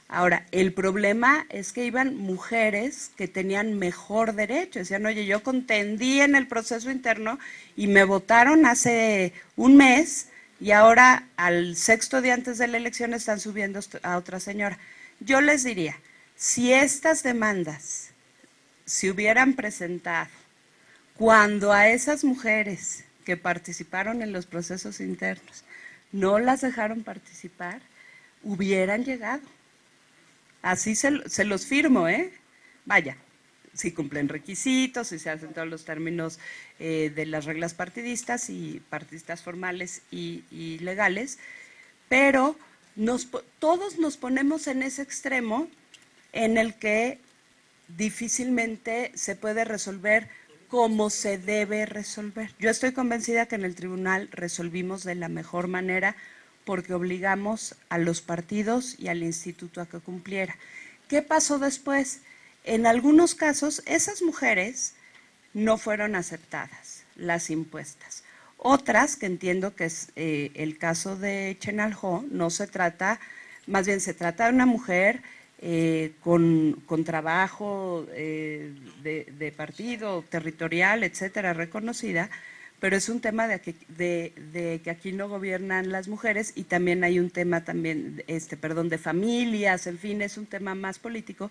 Ahora, el problema es que iban mujeres que tenían mejor derecho, decían, oye, yo contendí en el proceso interno y me votaron hace un mes y ahora al 6º día antes de la elección están subiendo a otra señora. Yo les diría, si estas demandas se hubieran presentado cuando a esas mujeres que participaron en los procesos internos no las dejaron participar, hubieran llegado. Así se los firmo, ¿eh? Vaya, si cumplen requisitos, si se hacen todos los términos de las reglas partidistas y partidistas formales y legales, pero todos nos ponemos en ese extremo en el que difícilmente se puede resolver como se debe resolver. Yo estoy convencida que en el tribunal resolvimos de la mejor manera porque obligamos a los partidos y al instituto a que cumpliera. ¿Qué pasó después? En algunos casos, esas mujeres no fueron aceptadas, las impuestas. Otras, que entiendo que es el caso de Chenalhó, no se trata, más bien se trata de una mujer con trabajo de partido, territorial, etcétera, reconocida, pero es un tema de que aquí no gobiernan las mujeres y también hay un tema también, de familias, en fin, es un tema más político,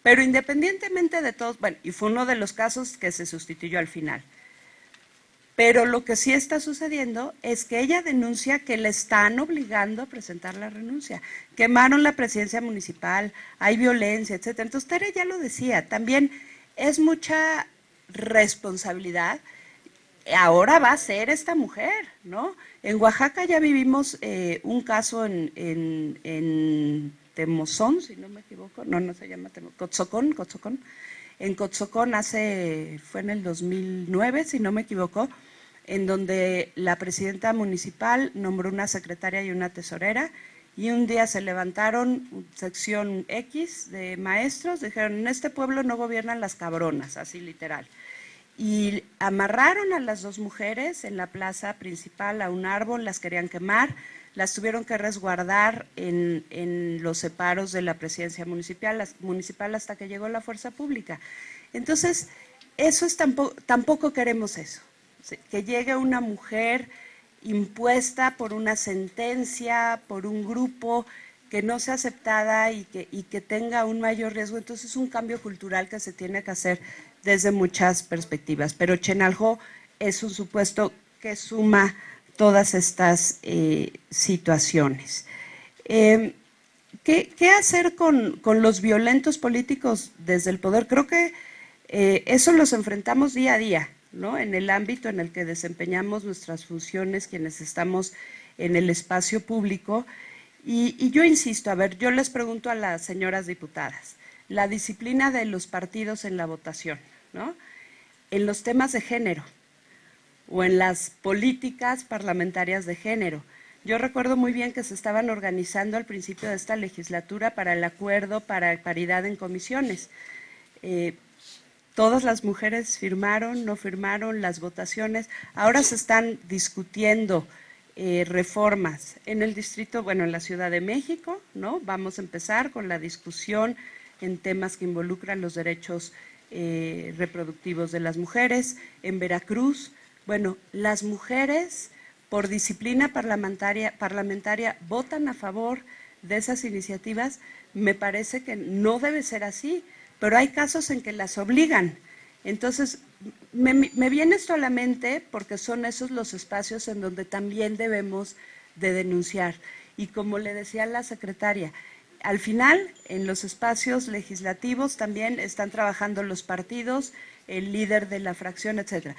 pero independientemente de todo, bueno, y fue uno de los casos que se sustituyó al final. Pero lo que sí está sucediendo es que ella denuncia que le están obligando a presentar la renuncia. Quemaron la presidencia municipal, hay violencia, etcétera. Entonces, Tere ya lo decía, también es mucha responsabilidad. Ahora va a ser esta mujer, ¿no? En Oaxaca ya vivimos un caso en Temozón, si no me equivoco, no se llama Cotzocón. En Cotzocón fue en el 2009, si no me equivoco, en donde la presidenta municipal nombró una secretaria y una tesorera, y un día se levantaron sección X de maestros, dijeron, en este pueblo no gobiernan las cabronas, así literal. Y amarraron a las dos mujeres en la plaza principal a un árbol, las querían quemar, las tuvieron que resguardar en los separos de la presidencia municipal hasta que llegó la fuerza pública. Entonces, eso es tampoco queremos eso, que llegue una mujer impuesta por una sentencia, por un grupo, que no sea aceptada y que tenga un mayor riesgo. Entonces, es un cambio cultural que se tiene que hacer desde muchas perspectivas. Pero Chenalhó es un supuesto que suma todas estas situaciones. ¿Qué hacer con los violentos políticos desde el poder? Creo que eso los enfrentamos día a día, ¿no? En el ámbito en el que desempeñamos nuestras funciones, quienes estamos en el espacio público. Y yo insisto, a ver, yo les pregunto a las señoras diputadas, la disciplina de los partidos en la votación, ¿no? En los temas de género o en las políticas parlamentarias de género. Yo recuerdo muy bien que se estaban organizando al principio de esta legislatura para el acuerdo para paridad en comisiones. Todas las mujeres firmaron, no firmaron las votaciones. Ahora se están discutiendo reformas en el distrito, bueno, en la Ciudad de México, ¿no? Vamos a empezar con la discusión en temas que involucran los derechos reproductivos de las mujeres. En Veracruz, bueno, las mujeres por disciplina parlamentaria votan a favor de esas iniciativas. Me parece que no debe ser así, pero hay casos en que las obligan. Entonces, me viene esto a la mente porque son esos los espacios en donde también debemos de denunciar. Y como le decía la secretaria, al final, en los espacios legislativos también están trabajando los partidos, el líder de la fracción, etcétera.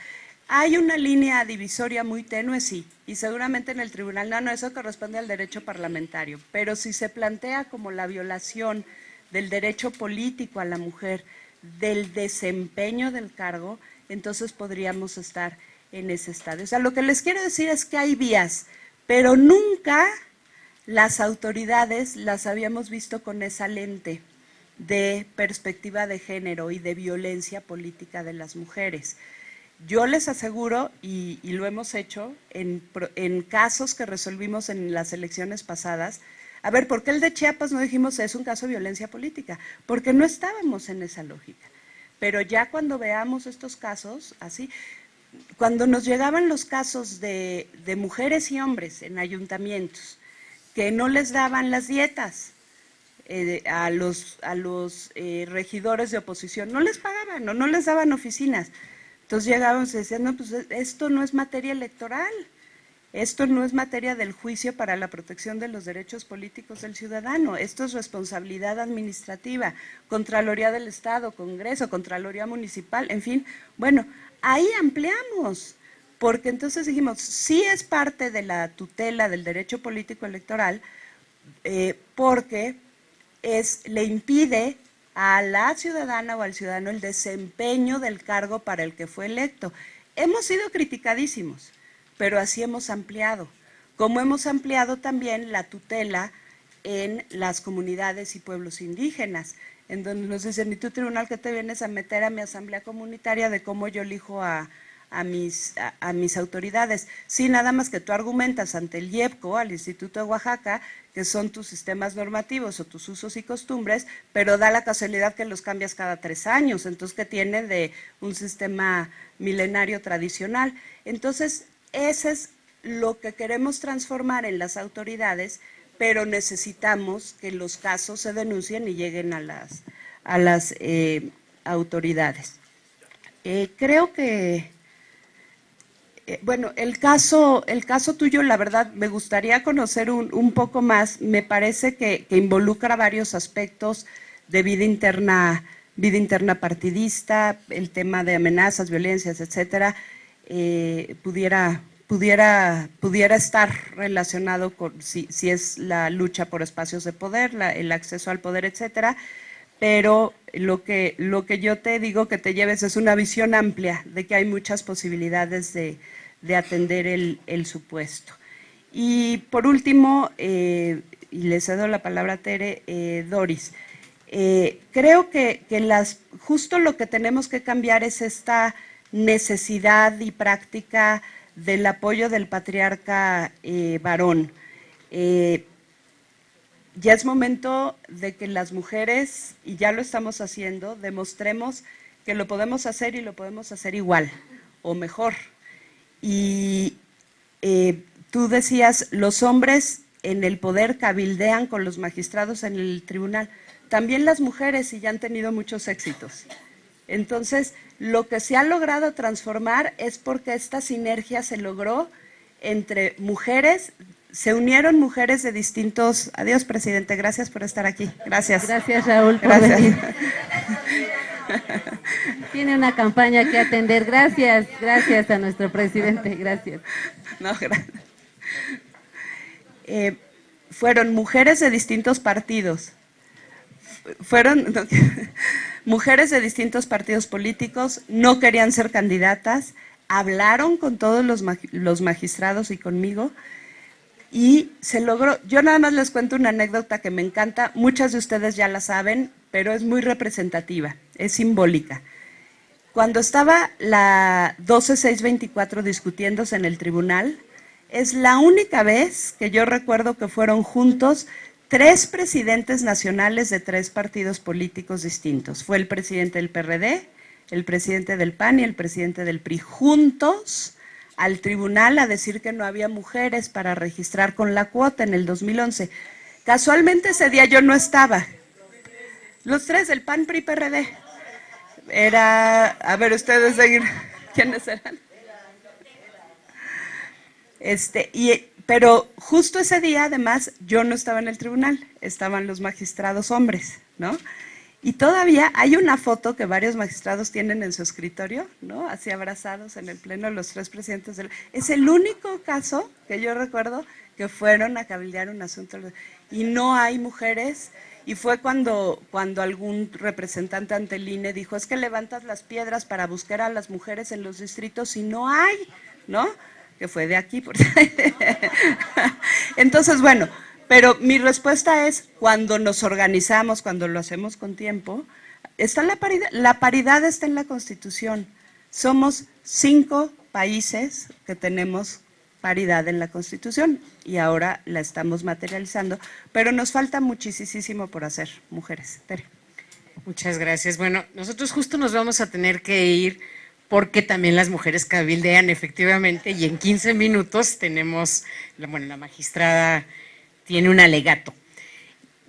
Hay una línea divisoria muy tenue, sí, y seguramente en el tribunal, no, eso corresponde al derecho parlamentario, pero si se plantea como la violación del derecho político a la mujer, del desempeño del cargo, entonces podríamos estar en ese estadio. O sea, lo que les quiero decir es que hay vías, pero nunca las autoridades las habíamos visto con esa lente de perspectiva de género y de violencia política de las mujeres. yo les aseguro, y lo hemos hecho en casos que resolvimos en las elecciones pasadas. A ver, ¿por qué el de Chiapas no dijimos es un caso de violencia política? Porque no estábamos en esa lógica. Pero ya cuando veamos estos casos, así, cuando nos llegaban los casos de mujeres y hombres en ayuntamientos que no les daban las dietas a los regidores de oposición, no les pagaban o no les daban oficinas. Entonces llegábamos y decían, no, pues esto no es materia electoral, esto no es materia del juicio para la protección de los derechos políticos del ciudadano, esto es responsabilidad administrativa, Contraloría del Estado, Congreso, Contraloría Municipal, en fin. Bueno, ahí ampliamos, porque entonces dijimos, sí es parte de la tutela del derecho político electoral, porque le impide a la ciudadana o al ciudadano el desempeño del cargo para el que fue electo. Hemos sido criticadísimos, pero así hemos ampliado, como hemos ampliado también la tutela en las comunidades y pueblos indígenas, en donde nos dicen, ¿y tú, tribunal, que te vienes a meter a mi asamblea comunitaria de cómo yo elijo a mis autoridades? Sí, nada más que tú argumentas ante el IEPCO, al Instituto de Oaxaca, que son tus sistemas normativos o tus usos y costumbres, pero da la casualidad que los cambias cada 3 años, entonces, ¿qué tiene de un sistema milenario tradicional? Entonces, ese es lo que queremos transformar en las autoridades, pero necesitamos que los casos se denuncien y lleguen a las autoridades. Creo que, bueno, el caso tuyo, la verdad, me gustaría conocer un poco más. Me parece que involucra varios aspectos de vida interna partidista, el tema de amenazas, violencias, etcétera. Pudiera estar relacionado con si es la lucha por espacios de poder, el acceso al poder, etcétera, pero lo que yo te digo que te lleves es una visión amplia de que hay muchas posibilidades de atender el supuesto. Y por último, y le cedo la palabra a Tere, Doris, creo que justo lo que tenemos que cambiar es esta necesidad y práctica del apoyo del patriarca varón. Ya es momento de que las mujeres, y ya lo estamos haciendo, demostremos que lo podemos hacer y lo podemos hacer igual o mejor. Y tú decías, los hombres en el poder cabildean con los magistrados en el tribunal. También las mujeres, y ya han tenido muchos éxitos. Entonces, lo que se ha logrado transformar es porque esta sinergia se logró entre mujeres, se unieron mujeres de distintos... Adiós, presidente, gracias por estar aquí. Gracias. Gracias, Raúl, por venir. Tiene una campaña que atender. Gracias a nuestro presidente, gracias. No, gracias. Fueron mujeres de distintos partidos. Mujeres de distintos partidos políticos, no querían ser candidatas, hablaron con todos los magistrados y conmigo, y se logró. Yo nada más les cuento una anécdota que me encanta, muchas de ustedes ya la saben, pero es muy representativa, es simbólica. Cuando estaba la 12624 discutiéndose en el tribunal, es la única vez que yo recuerdo que fueron juntos 3 presidentes nacionales de 3 partidos políticos distintos. Fue el presidente del PRD, el presidente del PAN y el presidente del PRI, juntos al tribunal a decir que no había mujeres para registrar con la cuota en el 2011. Casualmente ese día yo no estaba. Los 3, del PAN, PRI, PRD. Era, a ver, ustedes, ¿quiénes eran? Pero justo ese día, además, yo no estaba en el tribunal, estaban los magistrados hombres, ¿no? Y todavía hay una foto que varios magistrados tienen en su escritorio, ¿no? Así abrazados en el pleno, los 3 presidentes Es el único caso que yo recuerdo que fueron a cabildear un asunto. Y no hay mujeres, y fue cuando algún representante ante el INE dijo, es que levantas las piedras para buscar a las mujeres en los distritos y no hay, ¿no? Que fue de aquí. Entonces, bueno, pero mi respuesta es, cuando nos organizamos, cuando lo hacemos con tiempo, está la paridad está en la Constitución, Somos 5 países que tenemos paridad en la Constitución y ahora la estamos materializando, pero nos falta muchísimo por hacer, mujeres. Tere. Muchas gracias. Bueno, nosotros justo nos vamos a tener que ir porque también las mujeres cabildean efectivamente y en 15 minutos tenemos, bueno, la magistrada tiene un alegato.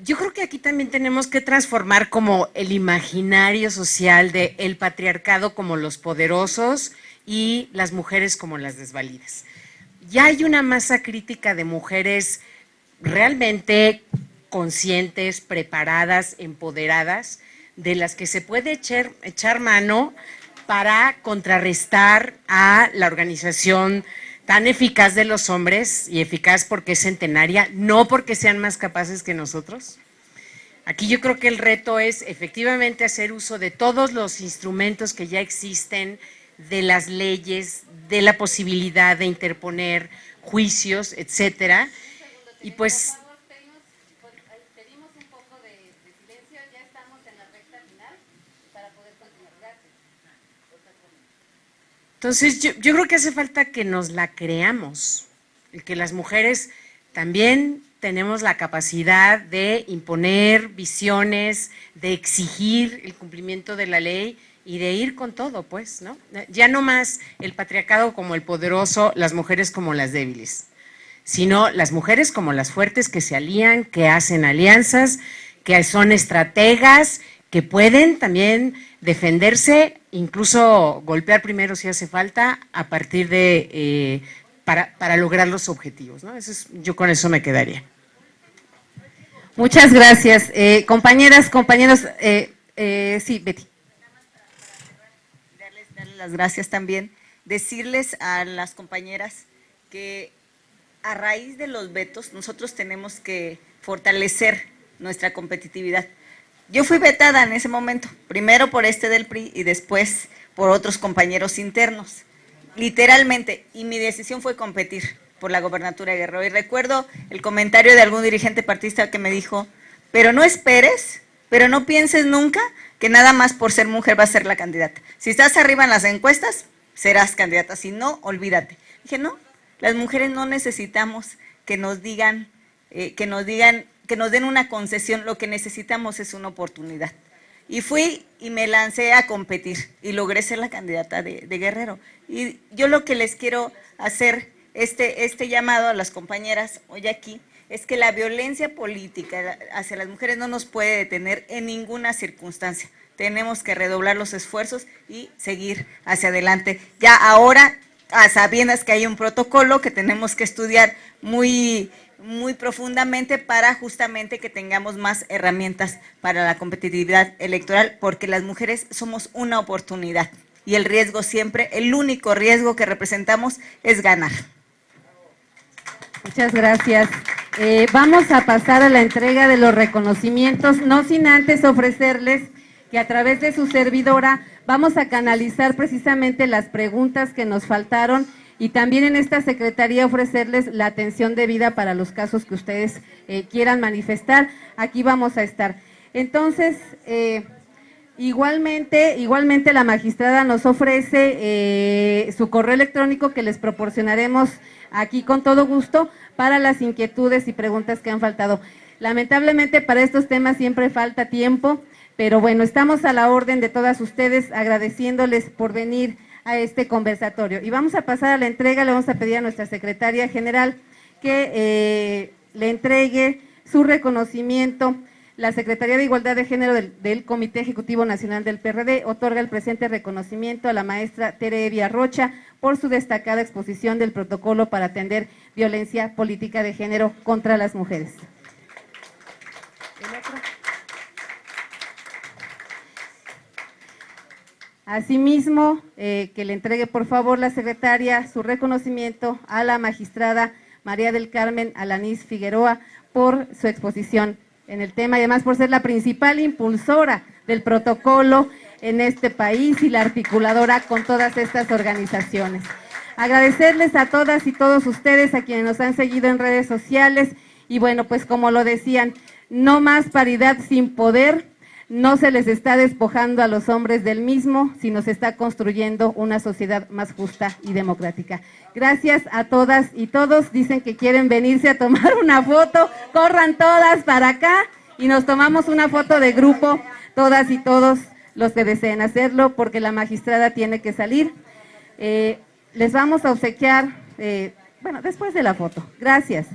Yo creo que aquí también tenemos que transformar como el imaginario social de el patriarcado como los poderosos y las mujeres como las desvalidas. Ya hay una masa crítica de mujeres realmente conscientes, preparadas, empoderadas, de las que se puede echar mano para contrarrestar a la organización tan eficaz de los hombres, y eficaz porque es centenaria, no porque sean más capaces que nosotros. Aquí yo creo que el reto es efectivamente hacer uso de todos los instrumentos que ya existen, de las leyes, de la posibilidad de interponer juicios, etcétera. Y pues pedimos un poco de silencio, ya estamos en la recta final para poder continuar. Gracias. entonces yo creo que hace falta que nos la creamos, que las mujeres también tenemos la capacidad de imponer visiones, de exigir el cumplimiento de la ley y de ir con todo, pues, ¿no? Ya no más el patriarcado como el poderoso, las mujeres como las débiles, sino las mujeres como las fuertes que se alían, que hacen alianzas, que son estrategas, que pueden también defenderse, incluso golpear primero si hace falta, a partir de, para lograr los objetivos, ¿no? Yo con eso me quedaría. Muchas gracias. Compañeras, compañeros, sí, Betty. Darles las gracias también, decirles a las compañeras que a raíz de los vetos nosotros tenemos que fortalecer nuestra competitividad. Yo fui vetada en ese momento, primero por del PRI y después por otros compañeros internos, literalmente, y mi decisión fue competir por la gobernatura de Guerrero. Y recuerdo el comentario de algún dirigente partista que me dijo, pero no esperes, pero no pienses nunca que nada más por ser mujer vas a ser la candidata. Si estás arriba en las encuestas, serás candidata, si no, olvídate. Dije, no, las mujeres no necesitamos que nos digan, que nos den una concesión, lo que necesitamos es una oportunidad. Y fui y me lancé a competir y logré ser la candidata de Guerrero. Y yo lo que les quiero hacer, este llamado a las compañeras hoy aquí, es que la violencia política hacia las mujeres no nos puede detener en ninguna circunstancia. Tenemos que redoblar los esfuerzos y seguir hacia adelante. Ya ahora, a sabiendas que hay un protocolo que tenemos que estudiar muy profundamente para justamente que tengamos más herramientas para la competitividad electoral, porque las mujeres somos una oportunidad y el riesgo siempre, el único riesgo que representamos es ganar. Muchas gracias. Vamos a pasar a la entrega de los reconocimientos, no sin antes ofrecerles que a través de su servidora vamos a canalizar precisamente las preguntas que nos faltaron y también en esta secretaría ofrecerles la atención debida para los casos que ustedes quieran manifestar. Aquí vamos a estar. Entonces, igualmente la magistrada nos ofrece su correo electrónico que les proporcionaremos aquí con todo gusto para las inquietudes y preguntas que han faltado. Lamentablemente para estos temas siempre falta tiempo, pero bueno, estamos a la orden de todas ustedes, agradeciéndoles por venir a este conversatorio. Y vamos a pasar a la entrega, le vamos a pedir a nuestra secretaria general que le entregue su reconocimiento. La Secretaría de Igualdad de Género del Comité Ejecutivo Nacional del PRD otorga el presente reconocimiento a la maestra Tere Evia Rocha por su destacada exposición del protocolo para atender violencia política de género contra las mujeres. Asimismo, que le entregue por favor la secretaria su reconocimiento a la magistrada María del Carmen Alanís Figueroa por su exposición en el tema y además por ser la principal impulsora del protocolo en este país y la articuladora con todas estas organizaciones. Agradecerles a todas y todos ustedes, a quienes nos han seguido en redes sociales y bueno, pues como lo decían, no más paridad sin poder. no se les está despojando a los hombres del mismo, sino se está construyendo una sociedad más justa y democrática. Gracias a todas y todos. Dicen que quieren venirse a tomar una foto, corran todas para acá y nos tomamos una foto de grupo, todas y todos los que deseen hacerlo, porque la magistrada tiene que salir. Les vamos a obsequiar, bueno, después de la foto. Gracias.